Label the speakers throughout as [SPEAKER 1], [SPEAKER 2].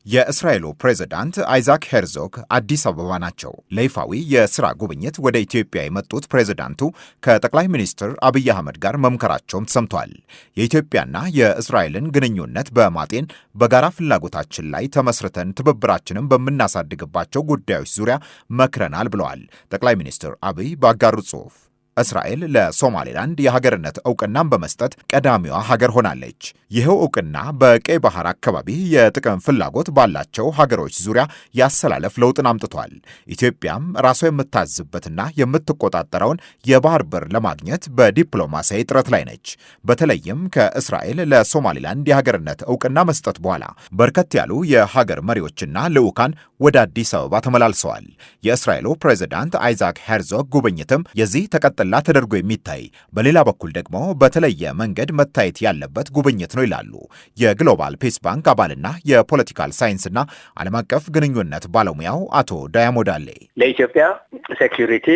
[SPEAKER 1] የእስራኤሉ ፕሬዝዳንት አይዛክ ሄርዞግ አዲስ አበባ ናቸው። ለይፋዊ የሥራ ጉብኝት ወደ ኢትዮጵያ የመጡት ፕሬዝዳንቱ ከጠቅላይ ሚኒስትር አብይ አህመድ ጋር መምከራቸውም ተሰምቷል። የኢትዮጵያና የእስራኤልን ግንኙነት በማጤን በጋራ ፍላጎታችን ላይ ተመስርተን ትብብራችንን በምናሳድግባቸው ጉዳዮች ዙሪያ መክረናል ብለዋል ጠቅላይ ሚኒስትር አብይ ባጋሩ ጽሑፍ። እስራኤል ለሶማሌላንድ የሀገርነት ዕውቅናን በመስጠት ቀዳሚዋ ሀገር ሆናለች። ይህው ዕውቅና በቀይ ባህር አካባቢ የጥቅም ፍላጎት ባላቸው ሀገሮች ዙሪያ ያሰላለፍ ለውጥን አምጥቷል። ኢትዮጵያም ራሷ የምታዝበትና የምትቆጣጠረውን የባህር በር ለማግኘት በዲፕሎማሲያዊ ጥረት ላይ ነች። በተለይም ከእስራኤል ለሶማሌላንድ የሀገርነት ዕውቅና መስጠት በኋላ በርከት ያሉ የሀገር መሪዎችና ልዑካን ወደ አዲስ አበባ ተመላልሰዋል። የእስራኤሉ ፕሬዝዳንት አይዛክ ሄርዞግ ጉብኝትም የዚህ ተቀጥላ ተደርጎ የሚታይ በሌላ በኩል ደግሞ በተለየ መንገድ መታየት ያለበት ጉብኝት ነው ይላሉ የግሎባል ፒስ ባንክ አባልና የፖለቲካል ሳይንስና ዓለም አቀፍ ግንኙነት ባለሙያው አቶ ዳያሞዳሌ።
[SPEAKER 2] ለኢትዮጵያ ሴኩሪቲ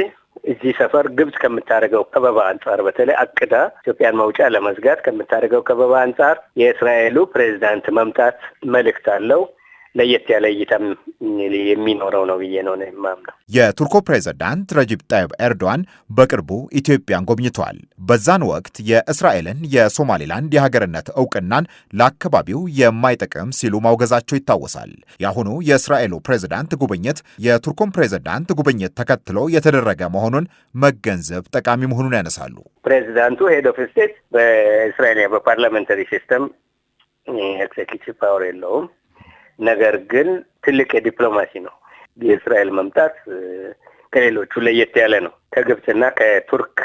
[SPEAKER 2] እዚህ ሰፈር ግብጽ ከምታደርገው ከበባ አንጻር በተለይ አቅዳ ኢትዮጵያን መውጫ ለመዝጋት ከምታደርገው ከበባ አንጻር የእስራኤሉ ፕሬዝዳንት መምጣት መልእክት አለው። ለየት ያለ እይታም የሚኖረው ነው ብዬ ነው የማምነው።
[SPEAKER 1] የቱርኩ ፕሬዝዳንት ረጂብ ጣይብ ኤርዶዋን በቅርቡ ኢትዮጵያን ጎብኝተዋል። በዛን ወቅት የእስራኤልን የሶማሌላንድ የሀገርነት ዕውቅናን ለአካባቢው የማይጠቅም ሲሉ ማውገዛቸው ይታወሳል። የአሁኑ የእስራኤሉ ፕሬዝዳንት ጉብኝት የቱርኩን ፕሬዝዳንት ጉብኝት ተከትሎ የተደረገ መሆኑን መገንዘብ ጠቃሚ መሆኑን ያነሳሉ።
[SPEAKER 2] ፕሬዝዳንቱ ሄድ ኦፍ ስቴት በእስራኤል በፓርላሜንታሪ ሲስተም ኤክዜኪቲቭ ፓወር የለውም። ነገር ግን ትልቅ የዲፕሎማሲ ነው። የእስራኤል መምጣት ከሌሎቹ ለየት ያለ ነው። ከግብጽና ከቱርክ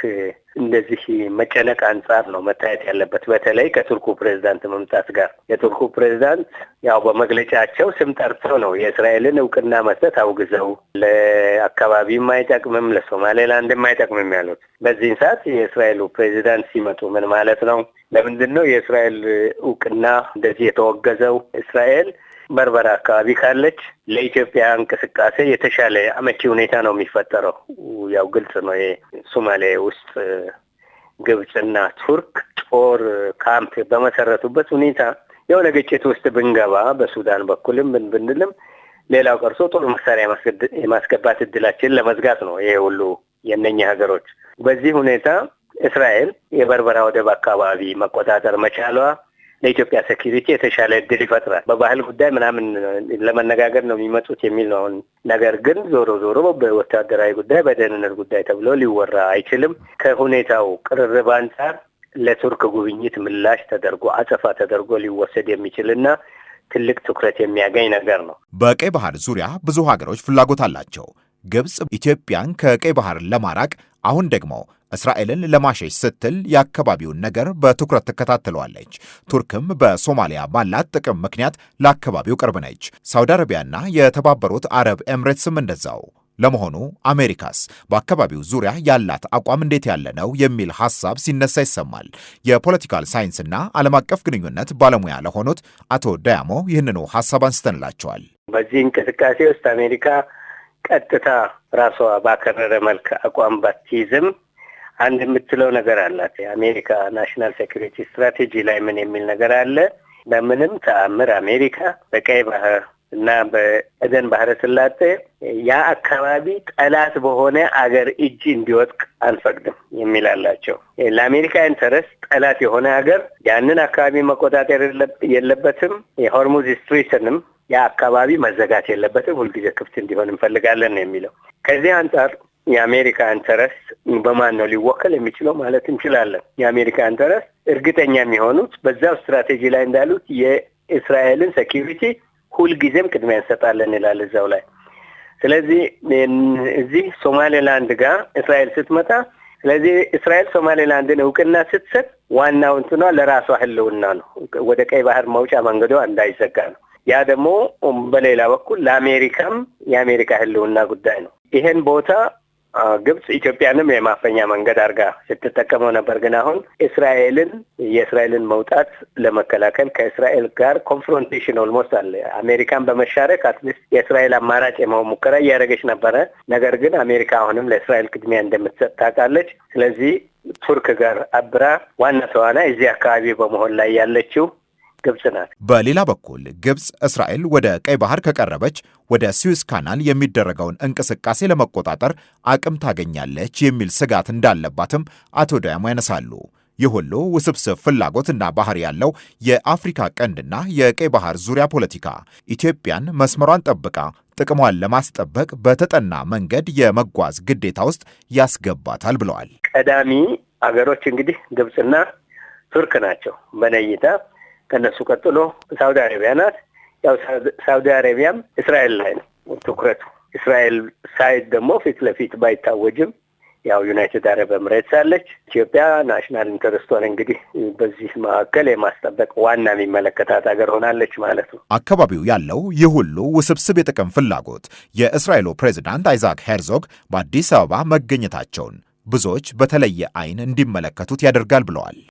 [SPEAKER 2] እንደዚህ መጨነቅ አንጻር ነው መታየት ያለበት። በተለይ ከቱርኩ ፕሬዝዳንት መምጣት ጋር የቱርኩ ፕሬዝዳንት ያው በመግለጫቸው ስም ጠርተው ነው የእስራኤልን ዕውቅና መስጠት አውግዘው ለአካባቢም አይጠቅምም ለሶማሌላንድም አይጠቅምም ያሉት። በዚህን ሰዓት የእስራኤሉ ፕሬዝዳንት ሲመጡ ምን ማለት ነው? ለምንድን ነው የእስራኤል ዕውቅና እንደዚህ የተወገዘው? እስራኤል በርበራ አካባቢ ካለች ለኢትዮጵያ እንቅስቃሴ የተሻለ አመቺ ሁኔታ ነው የሚፈጠረው። ያው ግልጽ ነው። የሶማሌ ውስጥ ግብጽና ቱርክ ጦር ካምፕ በመሰረቱበት ሁኔታ የሆነ ግጭት ውስጥ ብንገባ በሱዳን በኩልም ብንልም ሌላው ቀርሶ ጦር መሳሪያ የማስገባት እድላችን ለመዝጋት ነው ይሄ ሁሉ የነኛ ሀገሮች። በዚህ ሁኔታ እስራኤል የበርበራ ወደብ አካባቢ መቆጣጠር መቻሏ ለኢትዮጵያ ሴኩሪቲ የተሻለ እድል ይፈጥራል። በባህል ጉዳይ ምናምን ለመነጋገር ነው የሚመጡት የሚል ነው። ነገር ግን ዞሮ ዞሮ በወታደራዊ ጉዳይ በደህንነት ጉዳይ ተብሎ ሊወራ አይችልም። ከሁኔታው ቅርርብ አንጻር ለቱርክ ጉብኝት ምላሽ ተደርጎ አጸፋ ተደርጎ ሊወሰድ የሚችልና ትልቅ ትኩረት የሚያገኝ ነገር ነው።
[SPEAKER 1] በቀይ ባህር ዙሪያ ብዙ ሀገሮች ፍላጎት አላቸው። ግብጽ ኢትዮጵያን ከቀይ ባህር ለማራቅ አሁን ደግሞ እስራኤልን ለማሸሽ ስትል የአካባቢውን ነገር በትኩረት ትከታተለዋለች። ቱርክም በሶማሊያ ባላት ጥቅም ምክንያት ለአካባቢው ቅርብ ነች። ሳውዲ አረቢያና የተባበሩት አረብ ኤምሬትስም እንደዛው። ለመሆኑ አሜሪካስ በአካባቢው ዙሪያ ያላት አቋም እንዴት ያለ ነው የሚል ሐሳብ ሲነሳ ይሰማል። የፖለቲካል ሳይንስና ዓለም አቀፍ ግንኙነት ባለሙያ ለሆኑት አቶ ዳያሞ ይህንኑ ሐሳብ አንስተንላቸዋል።
[SPEAKER 2] በዚህ እንቅስቃሴ ውስጥ አሜሪካ ቀጥታ ራሷ ባከረረ መልክ አቋም ባትይዝም አንድ የምትለው ነገር አላት። የአሜሪካ ናሽናል ሴኩሪቲ ስትራቴጂ ላይ ምን የሚል ነገር አለ? በምንም ተአምር አሜሪካ በቀይ ባህር እና በኤደን ባህረ ሰላጤ ያ አካባቢ ጠላት በሆነ አገር እጅ እንዲወድቅ አንፈቅድም የሚል አላቸው። ለአሜሪካ ኢንተረስት ጠላት የሆነ አገር ያንን አካባቢ መቆጣጠር የለበትም። የሆርሙዝ ስትሬትንም ያ አካባቢ መዘጋት የለበትም። ሁልጊዜ ክፍት እንዲሆን እንፈልጋለን ነው የሚለው። ከዚህ አንጻር የአሜሪካ ኢንተረስት በማን ነው ሊወከል የሚችለው ማለት እንችላለን። የአሜሪካ ኢንተረስት እርግጠኛ የሚሆኑት በዛው ስትራቴጂ ላይ እንዳሉት የእስራኤልን ሴኩሪቲ ሁልጊዜም ቅድሚያ እንሰጣለን ይላል እዛው ላይ። ስለዚህ እዚህ ሶማሌላንድ ጋር እስራኤል ስትመጣ ስለዚህ እስራኤል ሶማሌላንድን ዕውቅና ስትሰጥ ዋናው እንትኗ ለራሷ ህልውና ነው። ወደ ቀይ ባህር መውጫ መንገዷ እንዳይዘጋ ነው። ያ ደግሞ በሌላ በኩል ለአሜሪካም የአሜሪካ ህልውና ጉዳይ ነው። ይሄን ቦታ ግብጽ ኢትዮጵያንም የማፈኛ መንገድ አድርጋ ስትጠቀመው ነበር። ግን አሁን የእስራኤልን መውጣት ለመከላከል ከእስራኤል ጋር ኮንፍሮንቴሽን ኦልሞስት አለ። አሜሪካን በመሻረክ አትሊስት የእስራኤል አማራጭ የመሆን ሙከራ እያደረገች ነበረ። ነገር ግን አሜሪካ አሁንም ለእስራኤል ቅድሚያ እንደምትሰጥ ታውቃለች። ስለዚህ ቱርክ ጋር አብራ ዋና ተዋናይ እዚህ አካባቢ በመሆን ላይ ያለችው ግብጽ ናት።
[SPEAKER 1] በሌላ በኩል ግብጽ እስራኤል ወደ ቀይ ባህር ከቀረበች ወደ ስዊዝ ካናል የሚደረገውን እንቅስቃሴ ለመቆጣጠር አቅም ታገኛለች የሚል ስጋት እንዳለባትም አቶ ዳያሞ ያነሳሉ። ይህ ሁሉ ውስብስብ ፍላጎትና ባህሪ ያለው የአፍሪካ ቀንድና የቀይ ባህር ዙሪያ ፖለቲካ ኢትዮጵያን መስመሯን ጠብቃ ጥቅሟን ለማስጠበቅ በተጠና መንገድ የመጓዝ ግዴታ ውስጥ ያስገባታል ብለዋል።
[SPEAKER 2] ቀዳሚ አገሮች እንግዲህ ግብጽና ቱርክ ናቸው በነይታ። ከነሱ ቀጥሎ ሳውዲ አረቢያ ናት። ያው ሳውዲ አረቢያም እስራኤል ላይ ነው ትኩረቱ። እስራኤል ሳይድ ደግሞ ፊት ለፊት ባይታወጅም ያው ዩናይትድ አረብ ኤምሬትስ አለች። ኢትዮጵያ ናሽናል ኢንተረስቷን እንግዲህ በዚህ መካከል የማስጠበቅ ዋና የሚመለከታት ሀገር ሆናለች ማለት ነው።
[SPEAKER 1] አካባቢው ያለው ይህ ሁሉ ውስብስብ የጥቅም ፍላጎት የእስራኤሉ ፕሬዝዳንት አይዛክ ሄርዞግ በአዲስ አበባ መገኘታቸውን ብዙዎች በተለየ ዓይን እንዲመለከቱት ያደርጋል ብለዋል።